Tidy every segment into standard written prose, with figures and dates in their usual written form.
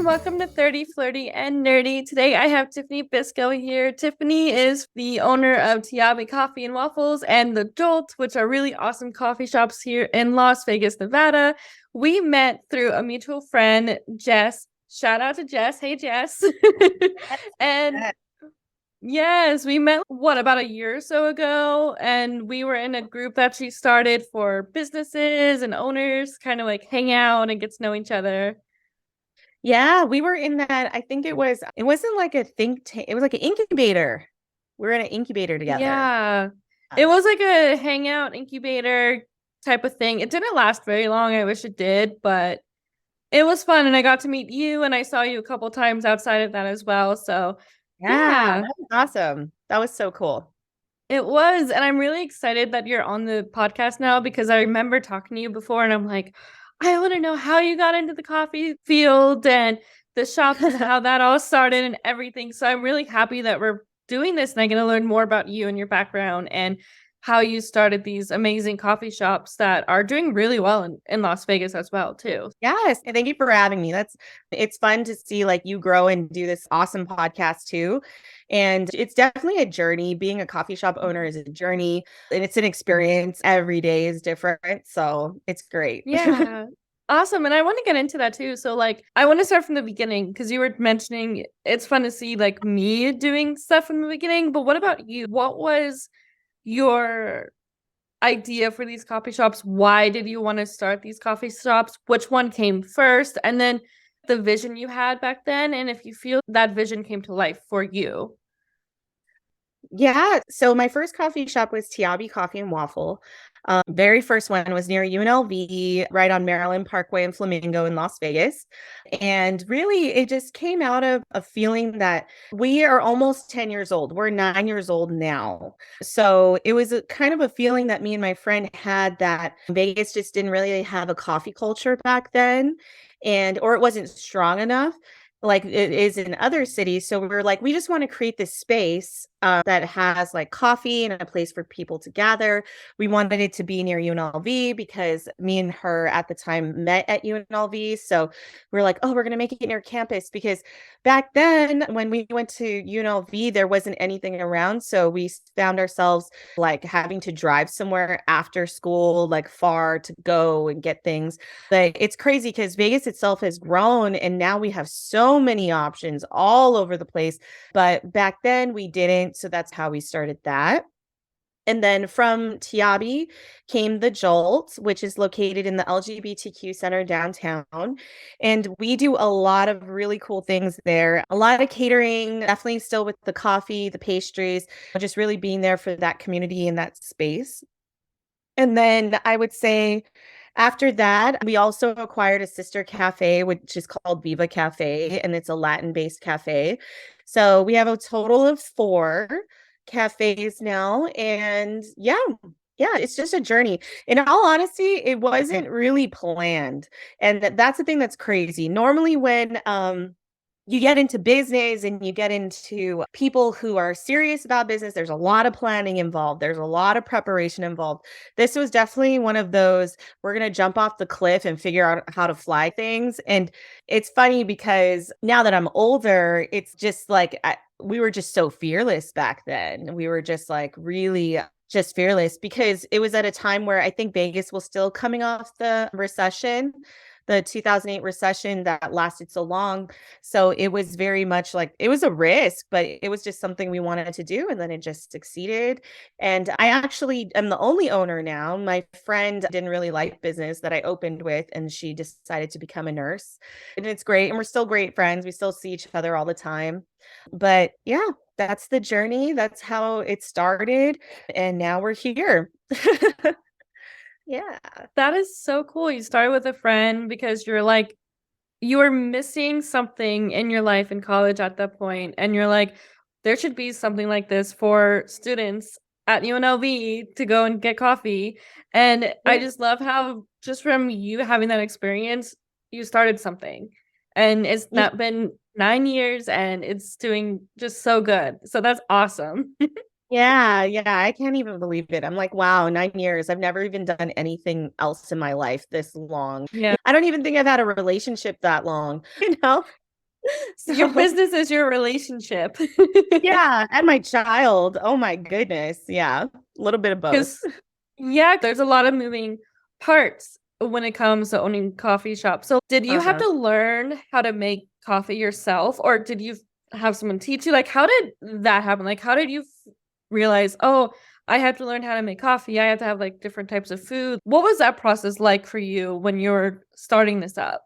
everyone. Welcome to 30, Flirty, and Nerdy. Today I have Tiffany Biscoe here. Tiffany is the owner of TIABI Coffee and Waffles and the Jolt, which are really awesome coffee shops here in Las Vegas, Nevada. We met through a mutual friend, Jess. Shout out to Jess. Hey, Jess. And yes, we met, about a year or so ago, and we were in a group that she started for businesses and owners, kind of like hang out and get to know each other. Yeah, we were in that. I think it wasn't like a think tank. It was like an incubator. We were in an incubator together. Yeah. It was like a hangout incubator type of thing. It didn't last very long. I wish it did, but it was fun. And I got to meet you and I saw you a couple times outside of that as well. So, Yeah, yeah, that was awesome. That was so cool. it was. And I'm really excited that you're on the podcast now because I remember talking to you before and I'm like, I want to know how you got into the coffee field and the shops and how that all started and everything. So I'm really happy that we're doing this and I'm going to learn more about you and your background and how you started these amazing coffee shops that are doing really well in Las Vegas as well, too. Yes, and thank you for having me. It's fun to see like you grow and do this awesome podcast too. And it's definitely a journey. Being a coffee shop owner is a journey and it's an experience. Every day is different. So it's great. Yeah. Awesome. And I want to get into that too. So like I want to start from the beginning because you were mentioning it's fun to see like me doing stuff from the beginning, but what about you? What was your idea for these coffee shops? Why did you want to start these coffee shops? Which one came first? And then the vision you had back then, and if you feel that vision came to life for you. Yeah. So my first coffee shop was TIABI Coffee and Waffle. Very first one was near UNLV, right on Maryland Parkway and Flamingo in Las Vegas. And really, it just came out of a feeling that we are almost 10 years old. We're 9 years old now. So it was a kind of a feeling that me and my friend had that Vegas just didn't really have a coffee culture back then, or it wasn't strong enough like it is in other cities. So we were like, we just want to create this space that has like coffee and a place for people to gather. We wanted it to be near UNLV because me and her at the time met at UNLV. So we are like, oh, we're going to make it near campus because back then when we went to UNLV, there wasn't anything around. So we found ourselves like having to drive somewhere after school, like far to go and get things. But it's crazy because Vegas itself has grown and now we have so many options all over the place. But back then we didn't. So that's how we started that. And then from TIABI came the Jolt, which is located in the LGBTQ Center downtown. And we do a lot of really cool things there. A lot of catering, definitely still with the coffee, the pastries, just really being there for that community and that space. And then I would say after that, we also acquired a sister cafe, which is called Viva Cafe, and it's a Latin-based cafe. So we have a total of 4 cafes now. And yeah, it's just a journey. In all honesty, it wasn't really planned. And that's the thing that's crazy. Normally when you get into business and you get into people who are serious about business, there's a lot of planning involved. There's a lot of preparation involved. This was definitely one of those, we're going to jump off the cliff and figure out how to fly things. And it's funny because now that I'm older, it's just like we were just so fearless back then. We were just like really just fearless because it was at a time where I think Vegas was still coming off the recession, the 2008 recession that lasted so long. So it was very much like it was a risk, but it was just something we wanted to do. And then it just succeeded. And I actually am the only owner now. My friend didn't really like business that I opened with, and she decided to become a nurse. And it's great. And we're still great friends. We still see each other all the time. But yeah, that's the journey. That's how it started. And now we're here. Yeah. That is so cool. You started with a friend because you're like, you were missing something in your life in college at that point, and you're like, there should be something like this for students at UNLV to go and get coffee. And I just love how just from you having that experience, you started something. And it's Yeah. not been 9 years and it's doing just so good. So that's awesome. Yeah, I can't even believe it. I'm like, wow, 9 years. I've never even done anything else in my life this long. Yeah. I don't even think I've had a relationship that long, you know? Your So business is your relationship. yeah, and my child. Oh my goodness. Yeah, a little bit of both. Because, yeah, there's a lot of moving parts when it comes to owning coffee shops. So, did you have Uh-huh. to learn how to make coffee yourself, or did you have someone teach you? Like, how did that happen? Like, how did you realize, oh, I have to learn how to make coffee? I have to have like different types of food. What was that process like for you when you were starting this up?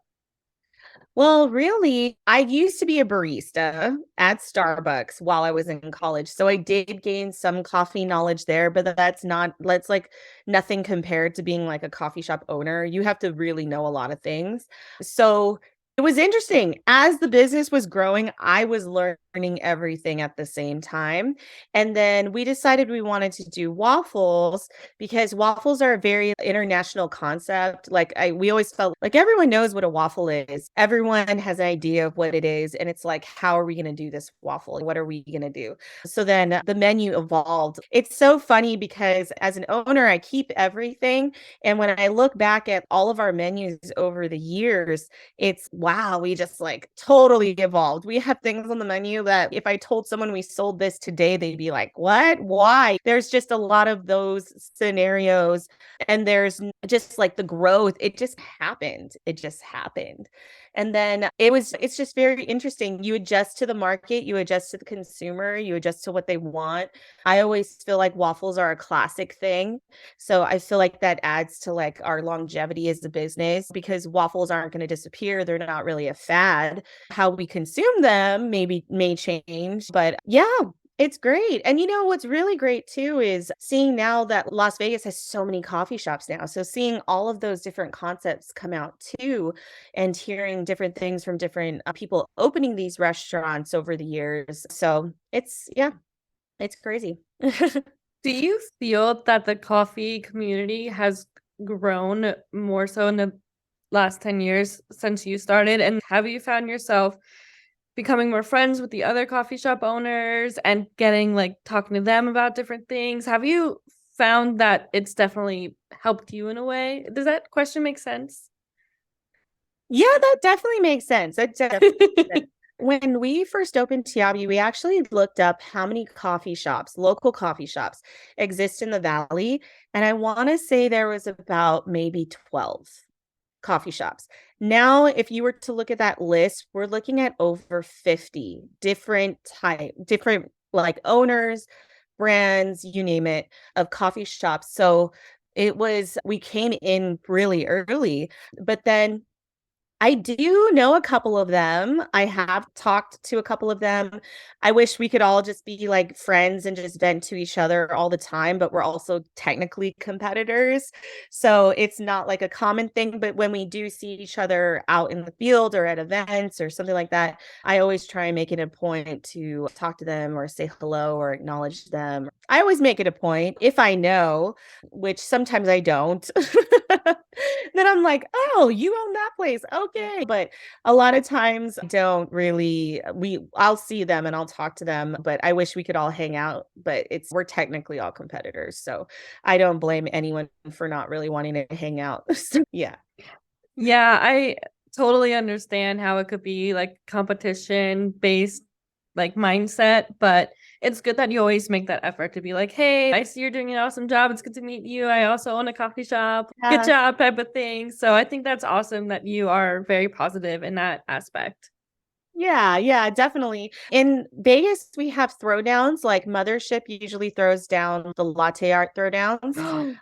Well, really, I used to be a barista at Starbucks while I was in college. So I did gain some coffee knowledge there, but that's like nothing compared to being like a coffee shop owner. You have to really know a lot of things. So it was interesting. As the business was growing, I was learning everything at the same time. And then we decided we wanted to do waffles because waffles are a very international concept. We always felt like everyone knows what a waffle is. Everyone has an idea of what it is. And it's like, how are we going to do this waffle? What are we going to do? So then the menu evolved. It's so funny because as an owner, I keep everything. And when I look back at all of our menus over the years, it's wow, we just like totally evolved. We have things on the menu that if I told someone we sold this today, they'd be like, what? Why? There's just a lot of those scenarios. And just like the growth, it just happened. It just happened. And then it's just very interesting. You adjust to the market, you adjust to the consumer, you adjust to what they want. I always feel like waffles are a classic thing. So I feel like that adds to like our longevity as a business because waffles aren't going to disappear. They're not really a fad. How we consume them may change, but yeah, it's great. And you know what's really great too is seeing now that Las Vegas has so many coffee shops now. So seeing all of those different concepts come out too and hearing different things from different people opening these restaurants over the years. So yeah, it's crazy. Do you feel that the coffee community has grown more so in the last 10 years since you started? And have you found yourself becoming more friends with the other coffee shop owners and getting like talking to them about different things? Have you found that it's definitely helped you in a way? Does that question make sense? Yeah, that definitely makes sense. That definitely makes sense. When we first opened TIABI, we actually looked up how many local coffee shops exist in the valley. And I want to say there was about maybe 12 coffee shops. Now, if you were to look at that list, we're looking at over 50 different like owners, brands, you name it, of coffee shops. So we came in really early, but then I do know a couple of them. I have talked to a couple of them. I wish we could all just be like friends and just vent to each other all the time, but we're also technically competitors. So it's not like a common thing. But when we do see each other out in the field or at events or something like that, I always try and make it a point to talk to them or say hello or acknowledge them. I always make it a point if I know, which sometimes I don't. Then I'm like, oh, you own that place. Okay. But a lot of times I don't really I'll see them and I'll talk to them, but I wish we could all hang out, but we're technically all competitors. So I don't blame anyone for not really wanting to hang out. So, yeah. Yeah, I totally understand how it could be like competition based like mindset, but it's good that you always make that effort to be like, hey, I see you're doing an awesome job. It's good to meet you. I also own a coffee shop. Good Yeah. job, type of thing. So I think that's awesome that you are very positive in that aspect. Yeah, yeah, definitely. In Vegas, we have throwdowns. Like Mothership usually throws down the latte art throwdowns um,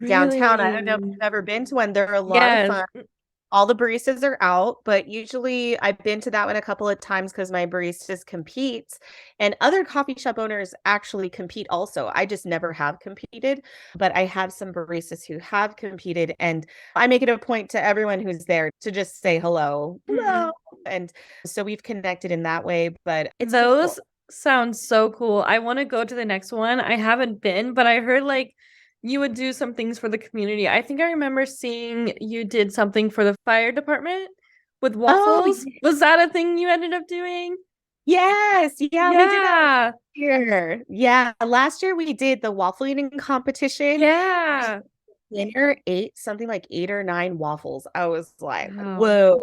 downtown. I don't know if Really? you've ever been to one. They're a lot of Yes. fun. All the baristas are out, but usually I've been to that one a couple of times because my baristas compete and other coffee shop owners actually compete also. I just never have competed, but I have some baristas who have competed and I make it a point to everyone who's there to just say hello. Hello. Mhm. And so we've connected in that way, but it's cool. Those sound so cool. I want to go to the next one. I haven't been, but I heard like you would do some things for the community. I think I remember seeing you did something for the fire department with Oh, waffles. Was that a thing you ended up doing? yes. Yeah, we did that Yeah. year. Yeah, last year we did the waffle eating competition. Yeah. Winner ate something like 8 or 9 waffles. I was like, Wow. whoa.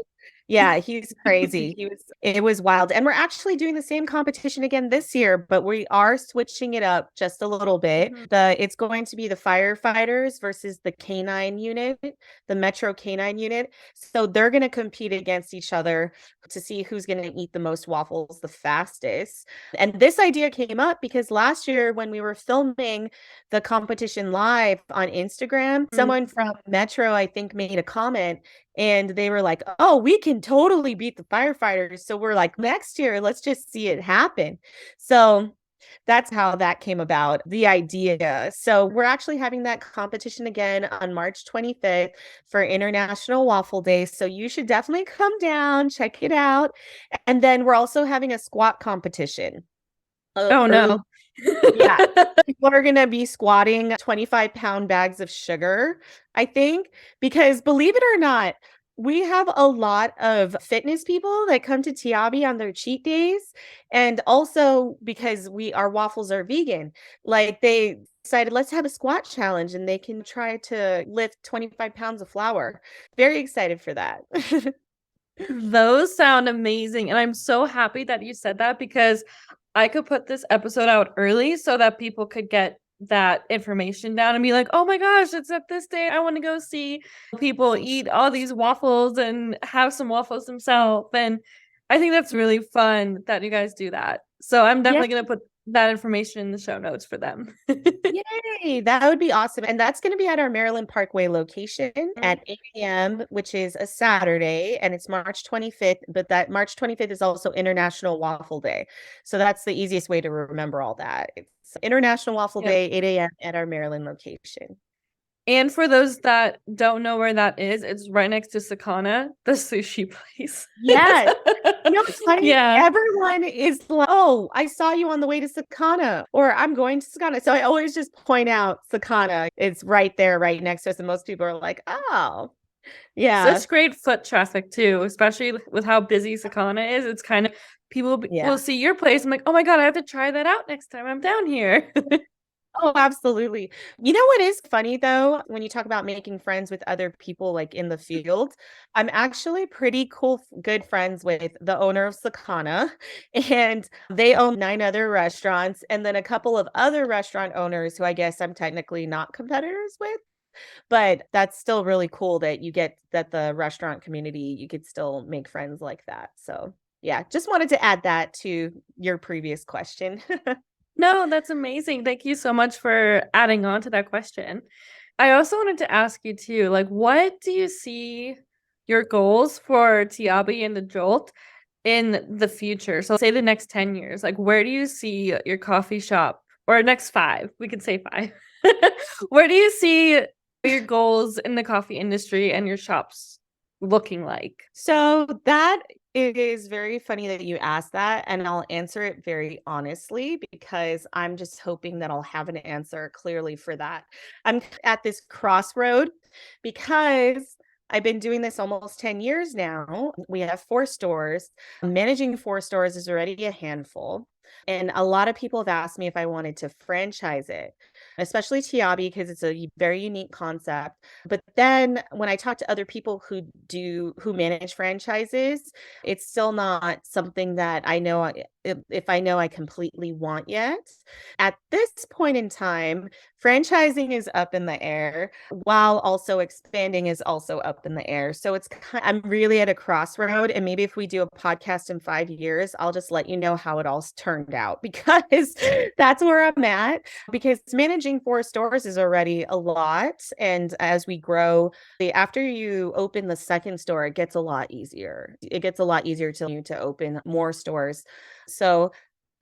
Yeah, he's crazy. It was wild. And we're actually doing the same competition again this year, but we are switching it up just a little bit. Mhm. It's going to be the firefighters versus the canine unit, the Metro canine unit. So they're going to compete against each other to see who's going to eat the most waffles the fastest. And this idea came up because last year when we were filming the competition live on Instagram, Mm. someone from Metro, I think, made a comment and they were like, oh, we can totally beat the firefighters. So we're like, next year, let's just see it happen. So that's how that came about, the idea. So we're actually having that competition again on March 25th for International Waffle Day. So you should definitely come down, check it out. And then we're also having a squat competition. Oh Early no. yeah. People are going to be squatting 25-pound bags of sugar, I think, because believe it or not, we have a lot of fitness people that come to TIABI on their cheat days. And also because our waffles are vegan, like they decided, let's have a squat challenge and they can try to lift 25 pounds of flour. Very excited for that. Those sound amazing. And I'm so happy that you said that because I could put this episode out early so that people could get that information down and be like, oh my gosh, it's at this day. I want to go see people eat all these waffles and have some waffles themselves. And I think that's really fun that you guys do that. So I'm Yeah. definitely going to put that information in the show notes for them. Yay, that would be awesome. And that's going to be at our Maryland Parkway location Mm. at 8 a.m., which is a Saturday, and it's March 25th. But that March 25th is also International Waffle Day. So that's the easiest way to remember all that. It's International Waffle Yep. Day, 8 a.m. at our Maryland location. And for those that don't know where that is, it's right next to Sakana, the sushi place. Yes. You know, it's funny. Yeah. Everyone is like, oh, I saw you on the way to Sakana, or I'm going to Sakana. So I always just point out Sakana. It's right there, right next to us. And most people are like, oh, yeah. Such great foot traffic too, especially with how busy Sakana is. It's kind of people Yeah. will see your place. I'm like, oh my God, I have to try that out next time I'm down here. Oh, absolutely. You know what is funny though, when you talk about making friends with other people like in the field, I'm actually pretty good friends with the owner of Sakana, and they own 9 other restaurants, and then a couple of other restaurant owners who I guess I'm technically not competitors with, but that's still really cool that you get that the restaurant community, you could still make friends like that. So yeah, just wanted to add that to your previous question. No, that's amazing. Thank you so much for adding on to that question. I also wanted to ask you too, like, what do you see your goals for Tiabi and the Jolt in the future? So say the next 10 years, like where do you see your coffee shop or next 5? We could say 5. Where do you see your goals in the coffee industry and your shops looking like? So that is very funny that you asked that, and I'll answer it very honestly because I'm just hoping that I'll have an answer clearly for that. I'm at this crossroad because I've been doing this almost 10 years now. We have 4 stores. Managing 4 stores is already a handful. And a lot of people have asked me if I wanted to franchise it, especially Tiabi, because it's a very unique concept. But then when I talk to other people who manage franchises, it's still not something that I know if I know I completely want yet. At this point in time, franchising is up in the air while also expanding is also up in the air. So I'm really at a crossroad, and maybe if we do a podcast in 5 years, I'll just let you know how it all turned out because that's where I'm at, because managing 4 stores is already a lot, and as we grow, after you open the second store, it gets a lot easier. It gets a lot easier to open more stores. So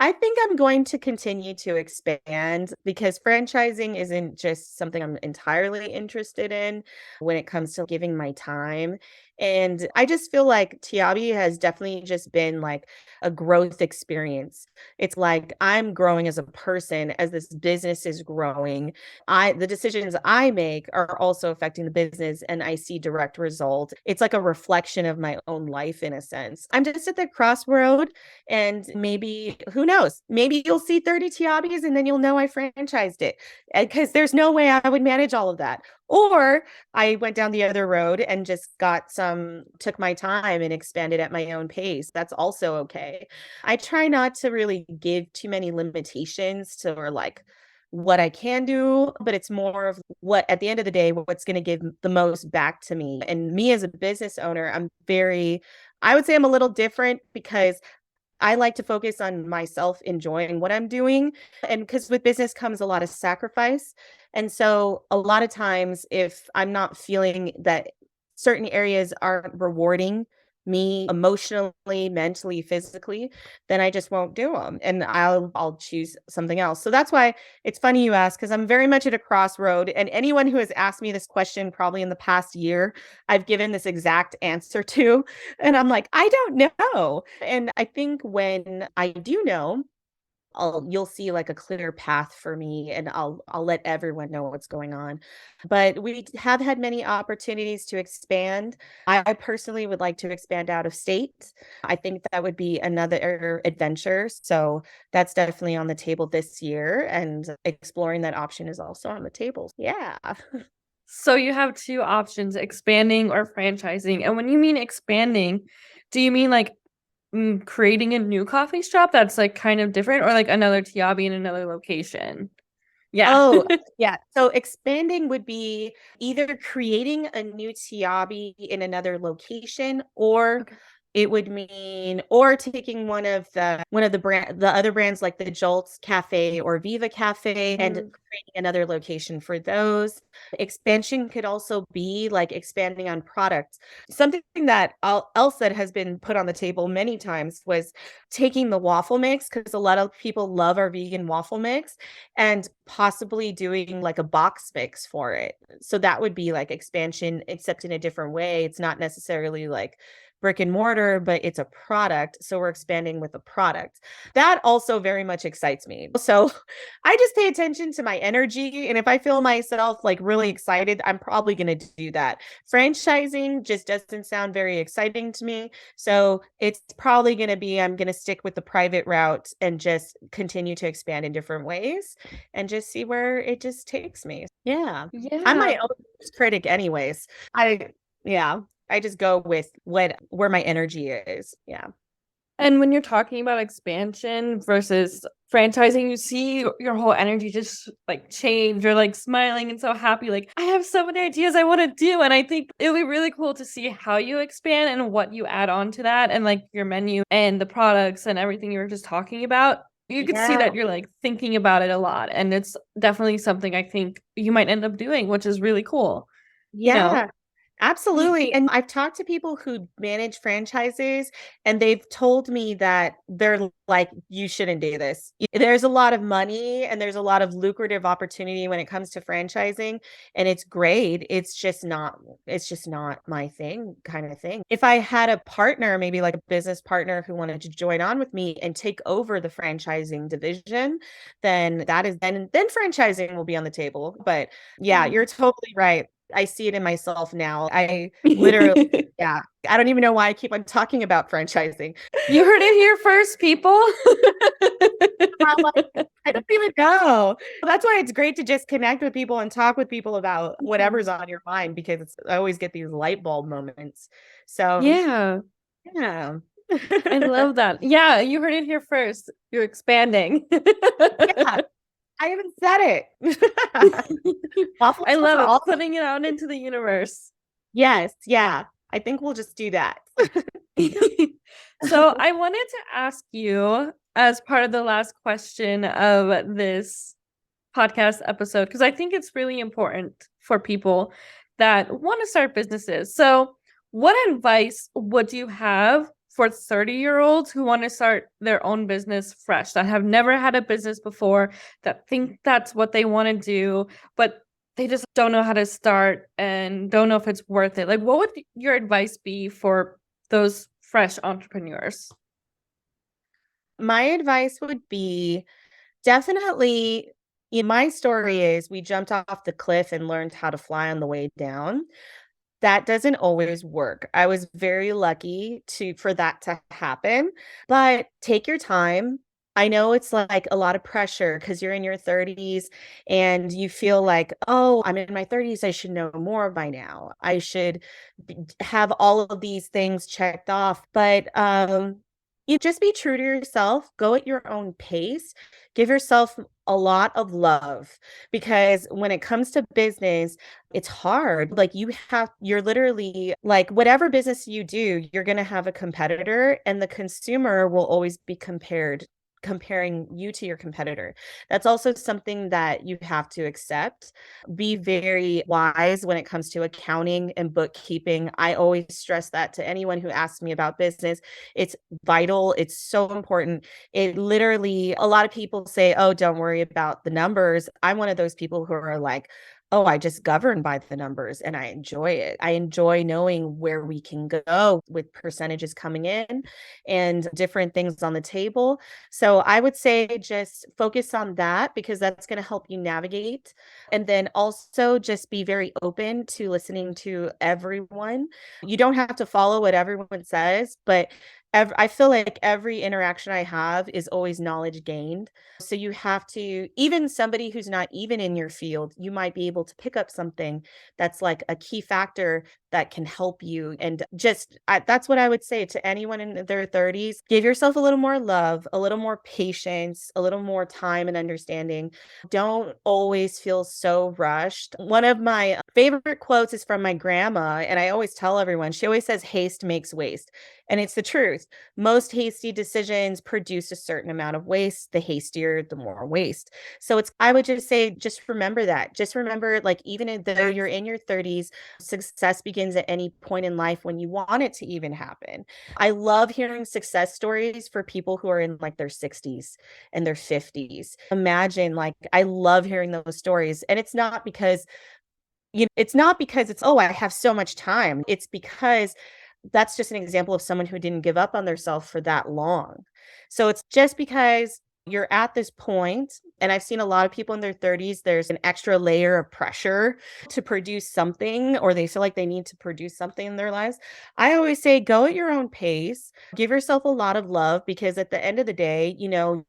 I think I'm going to continue to expand because franchising isn't just something I'm entirely interested in when it comes to giving my time. And I just feel like Tiabi has definitely just been like a growth experience. It's like I'm growing as a person as this business is growing. The decisions I make are also affecting the business and I see direct results. It's like a reflection of my own life in a sense. I'm just at the crossroad, and maybe who who knows? Maybe you'll see 30 TIABIs and then you'll know I franchised it, because there's no way I would manage all of that. Or I went down the other road and just took my time and expanded at my own pace. That's also okay. I try not to really give too many limitations to, or like, what I can do, but it's more of what, at the end of the day, what's going to give the most back to me. And me as a business owner, I would say I'm a little different, because I like to focus on myself enjoying what I'm doing. And because with business comes a lot of sacrifice. And so a lot of times, if I'm not feeling that certain areas aren't rewarding me emotionally, mentally, physically, then I just won't do them, and I'll choose something else. So that's why it's funny you ask, because I'm very much at a crossroad. And anyone who has asked me this question probably in the past year, I've given this exact answer to. And I'm like, I don't know. And I think when I do know, you'll see like a clear path for me, and I'll let everyone know what's going on. But we have had many opportunities to expand. I personally would like to expand out of state. I think that would be another adventure. So that's definitely on the table this year, and exploring that option is also on the table. Yeah. So you have two options, expanding or franchising. And when you mean expanding, do you mean like creating a new coffee shop that's like kind of different, or like another TIABI in another location? Yeah. Oh, yeah. So expanding would be either creating a new TIABI in another location, or Okay. it would mean, or taking the other brands like the Jolt's Cafe or Viva Cafe, and Mm. creating another location for those. Expansion could also be like expanding on products. Something that else that has been put on the table many times was taking the waffle mix, because a lot of people love our vegan waffle mix, and possibly doing like a box mix for it. So that would be like expansion, except in a different way. It's not necessarily like brick and mortar, but it's a product. So we're expanding with a product. That also very much excites me. So I just pay attention to my energy. And if I feel myself like really excited, I'm probably going to do that. Franchising just doesn't sound very exciting to me. So it's probably going to be, I'm going to stick with the private route and just continue to expand in different ways, and just see where it just takes me. Yeah. I'm my Yeah. own critic anyways. Yeah, I just go with where my energy is. Yeah. And when you're talking about expansion versus franchising, you see your whole energy just like change. You're like smiling and so happy. Like, I have so many ideas I want to do. And I think it would be really cool to see how you expand and what you add on to that, and like your menu and the products and everything you were just talking about. You could see Yeah. that you're like thinking about it a lot. And it's definitely something I think you might end up doing, which is really cool. You know? Yeah. Absolutely. And I've talked to people who manage franchises, and they've told me that they're like, you shouldn't do this. There's a lot of money and there's a lot of lucrative opportunity when it comes to franchising, and it's great. It's just not my thing, kind of thing. If I had a partner, maybe like a business partner who wanted to join on with me and take over the franchising division, then franchising will be on the table. But yeah, you're totally right. I see it in myself now. I literally, yeah, I don't even know why I keep on talking about franchising. You heard it here first, people. I'm like, I don't even know. That's why it's great to just connect with people and talk with people about whatever's on your mind, because I always get these light bulb moments. So, Yeah, yeah. I love that. Yeah, you heard it here first. You're expanding. Yeah, I haven't said it. Waffle I shops love are it. awesome. Putting it out into the universe. Yes, yeah. I think we'll just do that. So I wanted to ask you, as part of the last question of this podcast episode, because I think it's really important for people that want to start businesses. So, what advice would you have for 30-year-olds who want to start their own business fresh, that have never had a business before, that think that's what they want to do, but they just don't know how to start and don't know if it's worth it? Like, what would your advice be for those fresh entrepreneurs? My advice would be, definitely, my story is we jumped off the cliff and learned how to fly on the way down. That doesn't always work. I was very lucky for that to happen, but take your time. I know it's like a lot of pressure because you're in your 30s and you feel like, oh, I'm in my 30s. I should know more by now. I should have all of these things checked off. But you just be true to yourself, go at your own pace, give yourself a lot of love because when it comes to business, it's hard. Like you're literally like whatever business you do, you're going to have a competitor, and the consumer will always be comparing you to your competitor. That's also something that you have to accept. Be very wise when it comes to accounting and bookkeeping. I always stress that to anyone who asks me about business. It's vital, it's so important. It literally, a lot of people say, oh, don't worry about the numbers. I'm one of those people who are like, oh, I just govern by the numbers and I enjoy it. I enjoy knowing where we can go with percentages coming in and different things on the table. So I would say just focus on that because that's going to help you navigate. And then also just be very open to listening to everyone. You don't have to follow what everyone says, but I feel like every interaction I have is always knowledge gained. So you have to, even somebody who's not even in your field, you might be able to pick up something that's like a key factor that can help you. And that's what I would say to anyone in their 30s. Give yourself a little more love, a little more patience, a little more time and understanding. Don't always feel so rushed. One of my favorite quotes is from my grandma, and I always tell everyone, she always says, haste makes waste. And it's the truth. Most hasty decisions produce a certain amount of waste. The hastier, the more waste. So I would just say, just remember that. Just remember, like, even though you're in your 30s, success begins at any point in life when you want it to even happen. I love hearing success stories for people who are in like their 60s and their 50s. Imagine, like, I love hearing those stories. And it's not because it's, oh, I have so much time. It's because that's just an example of someone who didn't give up on themselves for that long. So it's just because you're at this point, and I've seen a lot of people in their 30s, there's an extra layer of pressure to produce something, or they feel like they need to produce something in their lives. I always say, go at your own pace, give yourself a lot of love, because at the end of the day, you're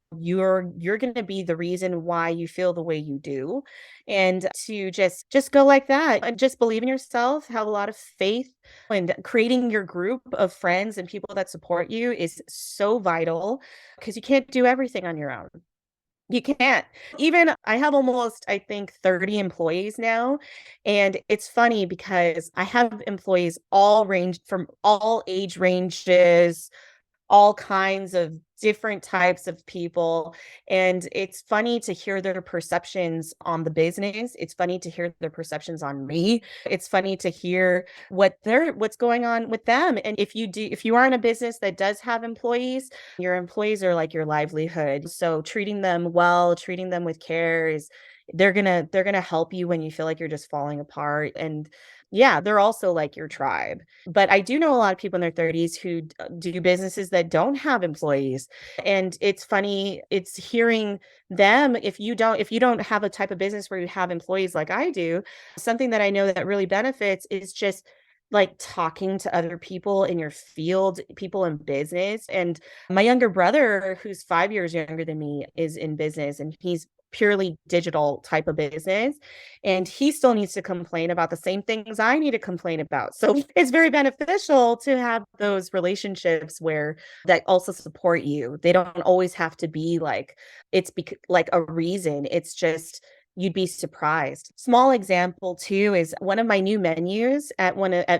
going to be the reason why you feel the way you do. And to just go like that and just believe in yourself, have a lot of faith, and creating your group of friends and people that support you is so vital because you can't do everything on your own. You can't. Even I have almost, I think, 30 employees now. And it's funny because I have employees all range from all age ranges, all kinds of different types of people. And it's funny to hear their perceptions on the business. It's funny to hear their perceptions on me. It's funny to hear what's going on with them. And if you are in a business that does have employees, your employees are like your livelihood. So treating them well, treating them with care is they're gonna help you when you feel like you're just falling apart. And yeah, they're also like your tribe. But I do know a lot of people in their 30s who do businesses that don't have employees. And it's funny, it's hearing them. If you don't have a type of business where you have employees like I do, something that I know that really benefits is just like talking to other people in your field, people in business. And my younger brother, who's 5 years younger than me, is in business, and he's purely digital type of business, and he still needs to complain about the same things I need to complain about. So it's very beneficial to have those relationships where that also support you. They don't always have to be like like a reason. It's just you'd be surprised. Small example too is one of my new menus at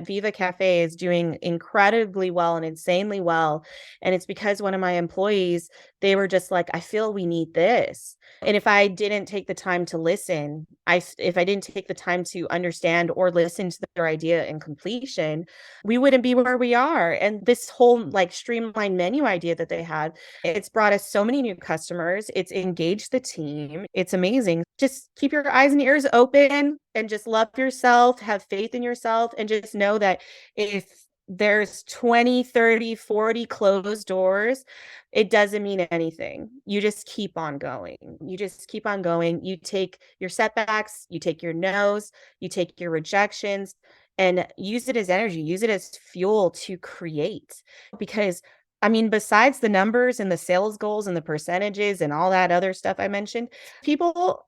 Viva Cafe is doing incredibly well and insanely well. And it's because one of my employees, they were just like, I feel we need this. And if I didn't take the time to listen, if I didn't take the time to understand or listen to their idea in completion, we wouldn't be where we are. And this whole like streamlined menu idea that they had, it's brought us so many new customers. It's engaged the team. It's amazing. Just keep your eyes and ears open and just love yourself, have faith in yourself, and just know that if there's 20, 30, 40 closed doors, it doesn't mean anything. You just keep on going. You just keep on going. You take your setbacks, you take your no's, you take your rejections, and use it as energy, use it as fuel to create. Because I mean, besides the numbers and the sales goals and the percentages and all that other stuff I mentioned, people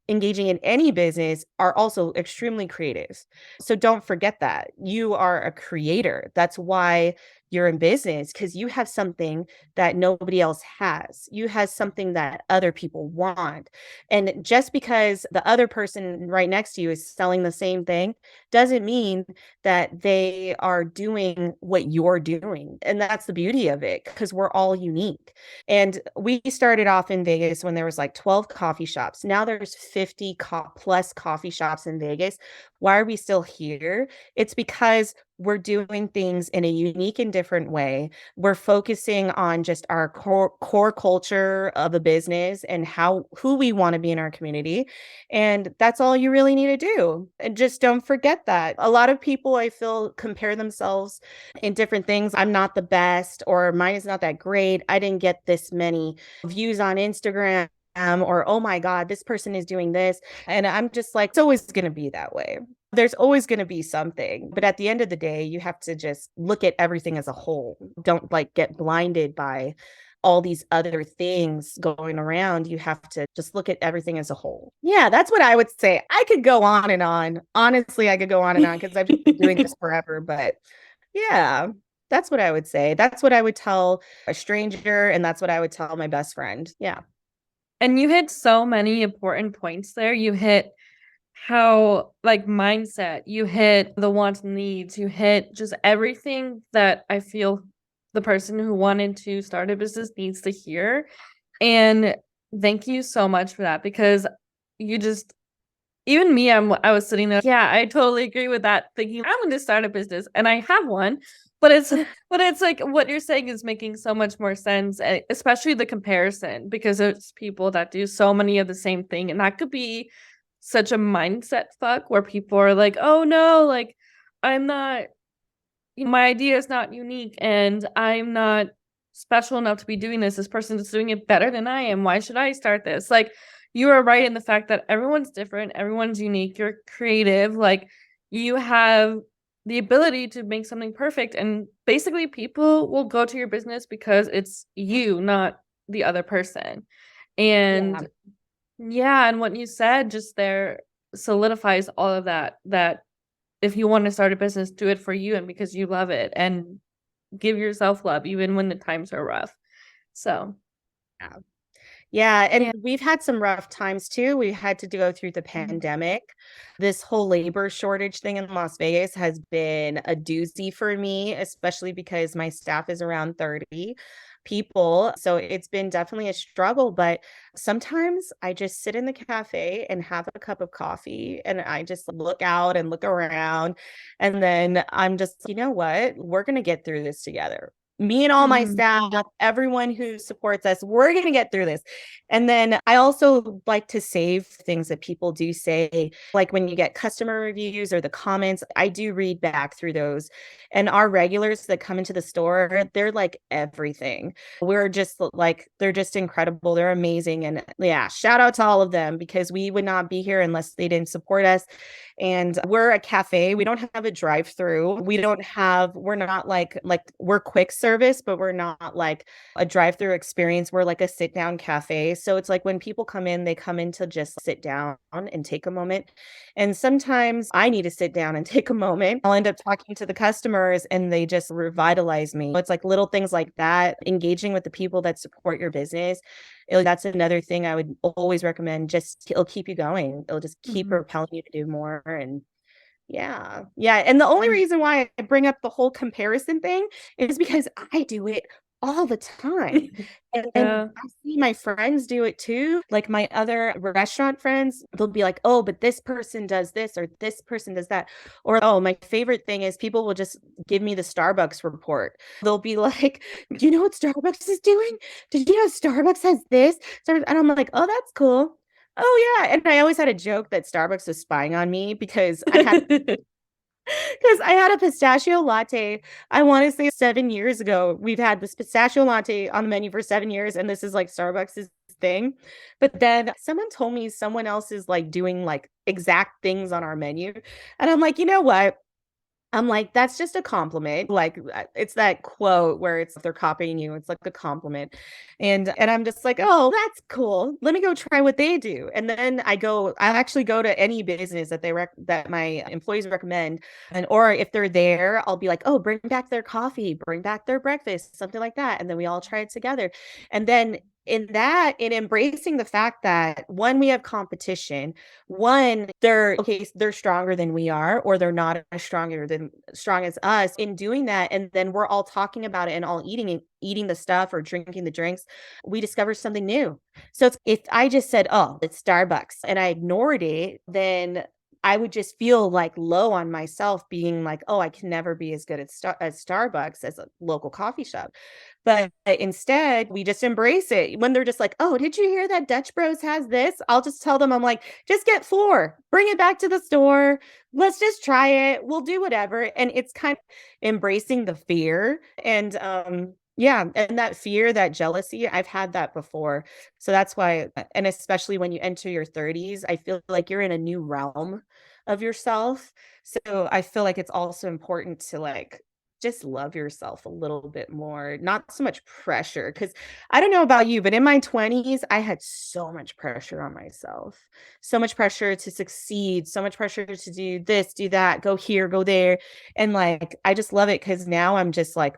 engaging in any business are also extremely creative. So don't forget that. You are a creator. That's why you're in business, because you have something that nobody else has. You have something that other people want. And just because the other person right next to you is selling the same thing doesn't mean that they are doing what you're doing. And that's the beauty of it, because we're all unique. And we started off in Vegas when there was like 12 coffee shops. Now there's 50 plus coffee shops in Vegas. Why are we still here? It's because we're doing things in a unique and different way. We're focusing on just our core culture of a business and who we want to be in our community. And that's all you really need to do. And just don't forget that. A lot of people, I feel, compare themselves in different things. I'm not the best, or mine is not that great. I didn't get this many views on Instagram. Or, oh my God, this person is doing this. And I'm just like, it's always going to be that way. There's always going to be something. But at the end of the day, you have to just look at everything as a whole. Don't like get blinded by all these other things going around. You have to just look at everything as a whole. Yeah, that's what I would say. I could go on and on. Honestly, I could go on and on because I've been doing this forever. But yeah, that's what I would say. That's what I would tell a stranger, and that's what I would tell my best friend. Yeah. And you hit so many important points there. You hit how, like, mindset, you hit the wants and needs, you hit just everything that I feel the person who wanted to start a business needs to hear. And thank you so much for that, because you just, even me, I was sitting there, yeah, I totally agree with that, thinking I'm going to start a business, and I have one, but it's like what you're saying is making so much more sense, especially the comparison, because it's people that do so many of the same thing, and that could be such a mindset fuck where people are like, oh no, like I'm not, my idea is not unique, and I'm not special enough to be doing this. This person is doing it better than I am. Why should I start this? Like, you are right in the fact that everyone's different, everyone's unique, you're creative, like you have the ability to make something perfect, and basically people will go to your business because it's you, not the other person. Yeah. And yeah, and what you said just there solidifies all of that, that if you want to start a business, do it for you and because you love it, and give yourself love even when the times are rough. So, Yeah. Yeah, and yeah. we've had some rough times too. We had to go through the pandemic. This whole labor shortage thing in Las Vegas has been a doozy for me, especially because my staff is around 30 people. So it's been definitely a struggle, but sometimes I just sit in the cafe and have a cup of coffee and I just look out and look around. And then I'm just, you know what? We're going to get through this together. Me and all my Mhm. staff, everyone who supports us, we're going to get through this. And then I also like to save things that people do say, like when you get customer reviews or the comments, I do read back through those. And our regulars that come into the store, they're like everything. We're just like, they're just incredible. They're amazing. And yeah, shout out to all of them, because we would not be here unless they didn't support us. And we're a cafe. We don't have a drive-through. We're not like we're quick service, but we're not like a drive-through experience. We're like a sit-down cafe. So it's like when people come in, they come in to just sit down and take a moment. And sometimes I need to sit down and take a moment. I'll end up talking to the customers and they just revitalize me. It's like little things like that, engaging with the people that support your business. That's another thing I would always recommend. Just it'll keep you going. It'll just keep Mhm. propelling you to do more. And yeah. Yeah. And the only Yeah. reason why I bring up the whole comparison thing is because I do it all the time. And Yeah. I see my friends do it too. Like my other restaurant friends, they'll be like, oh, but this person does this or this person does that. Or, oh, my favorite thing is people will just give me the Starbucks report. They'll be like, do you know what Starbucks is doing? Did you know Starbucks has this? And I'm like, oh, that's cool. Oh yeah, and I always had a joke that Starbucks was spying on me because I had a pistachio latte. I want to say 7 years ago. We've had this pistachio latte on the menu for 7 years, and this is like Starbucks' thing. But then someone told me someone else is like doing like exact things on our menu. And I'm like, you know what? I'm like, that's just a compliment. Like it's that quote where it's if they're copying you, it's like a compliment. And I'm just like, oh, that's cool. Let me go try what they do. And then I actually go to any business that that my employees recommend. And or if they're there, I'll be like, oh, bring back their coffee, bring back their breakfast, something like that. And then we all try it together. And then in embracing the fact that one, we have competition, one, they're stronger than we are, or they're not as strong as us. In doing that, and then we're all talking about it and all eating the stuff or drinking the drinks, we discover something new. So if I just said, oh, it's Starbucks, and I ignored it, then I would just feel like low on myself, being like, oh, I can never be as good at as Starbucks as a local coffee shop. But instead, we just embrace it. When they're just like, oh, did you hear that Dutch Bros has this? I'll just tell them, I'm like, just get 4, bring it back to the store. Let's just try it. We'll do whatever. And it's kind of embracing the fear. And yeah, and that fear, that jealousy, I've had that before. So that's why, and especially when you enter your 30s, I feel like you're in a new realm of yourself. So I feel like it's also important to like just love yourself a little bit more, not so much pressure. Cause I don't know about you, but in my 20s, I had so much pressure on myself, so much pressure to succeed, so much pressure to do this, do that, go here, go there. And like, I just love it because now I'm just like,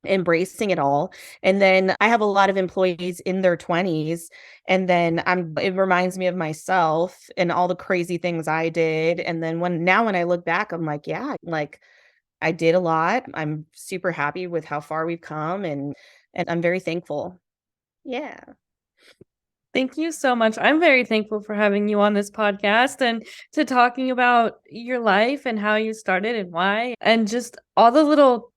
embracing it all. And then I have a lot of employees in their 20s, and then it reminds me of myself and all the crazy things I did. And then when I look back, I'm like, yeah, like I did a lot. I'm super happy with how far we've come, and I'm very thankful. Yeah. Thank you so much. I'm very thankful for having you on this podcast and to talking about your life and how you started and why, and just all the little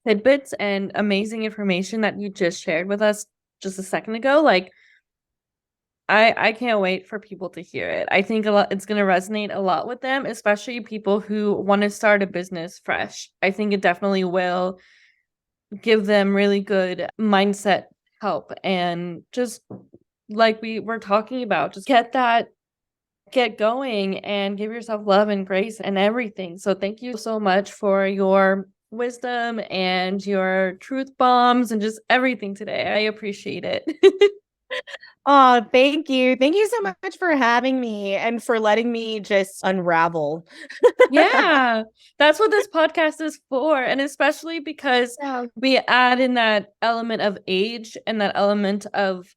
tidbits and amazing information that you just shared with us just a second ago. Like, I can't wait for people to hear it. I think it's going to resonate a lot with them, especially people who want to start a business fresh. I think it definitely will give them really good mindset help, and just like we were talking about, just get going and give yourself love and grace and everything. So thank you so much for your wisdom and your truth bombs and just everything today. I appreciate it. Oh, thank you. Thank you so much for having me and for letting me just unravel. Yeah, that's what this podcast is for. And especially because Yeah. we add in that element of age and that element of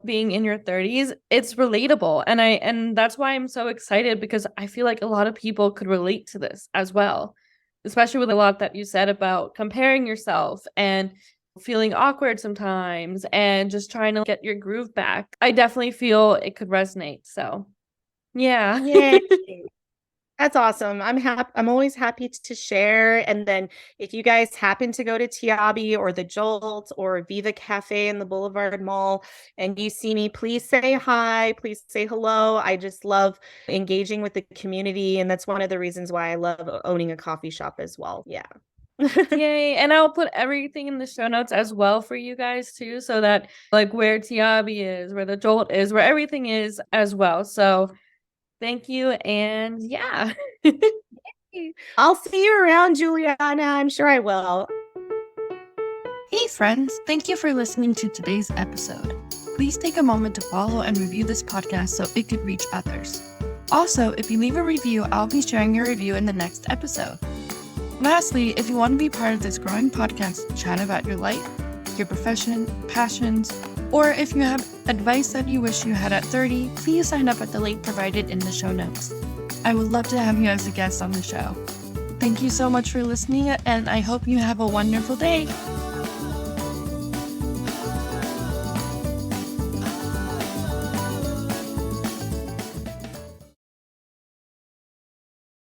being in your 30s, it's relatable. And that's why I'm so excited, because I feel like a lot of people could relate to this as well, especially with a lot that you said about comparing yourself and feeling awkward sometimes and just trying to get your groove back. I definitely feel it could resonate. So, yeah. Yay. That's awesome. I'm always happy to share. And then if you guys happen to go to TIABI or the Jolt or Viva Cafe in the Boulevard Mall and you see me, please say hi. Please say hello. I just love engaging with the community. And that's one of the reasons why I love owning a coffee shop as well. Yeah. Yay. And I'll put everything in the show notes as well for you guys too, so that like where TIABI is, where the Jolt is, where everything is as well. So thank you. And yeah. I'll see you around, Juliana. I'm sure I will. Hey friends, thank you for listening to today's episode. Please take a moment to follow and review this podcast so it could reach others. Also, if you leave a review, I'll be sharing your review in the next episode. Lastly, if you want to be part of this growing podcast, chat about your life, your profession, passions, or if you have advice that you wish you had at 30, please sign up at the link provided in the show notes. I would love to have you as a guest on the show. Thank you so much for listening, and I hope you have a wonderful day.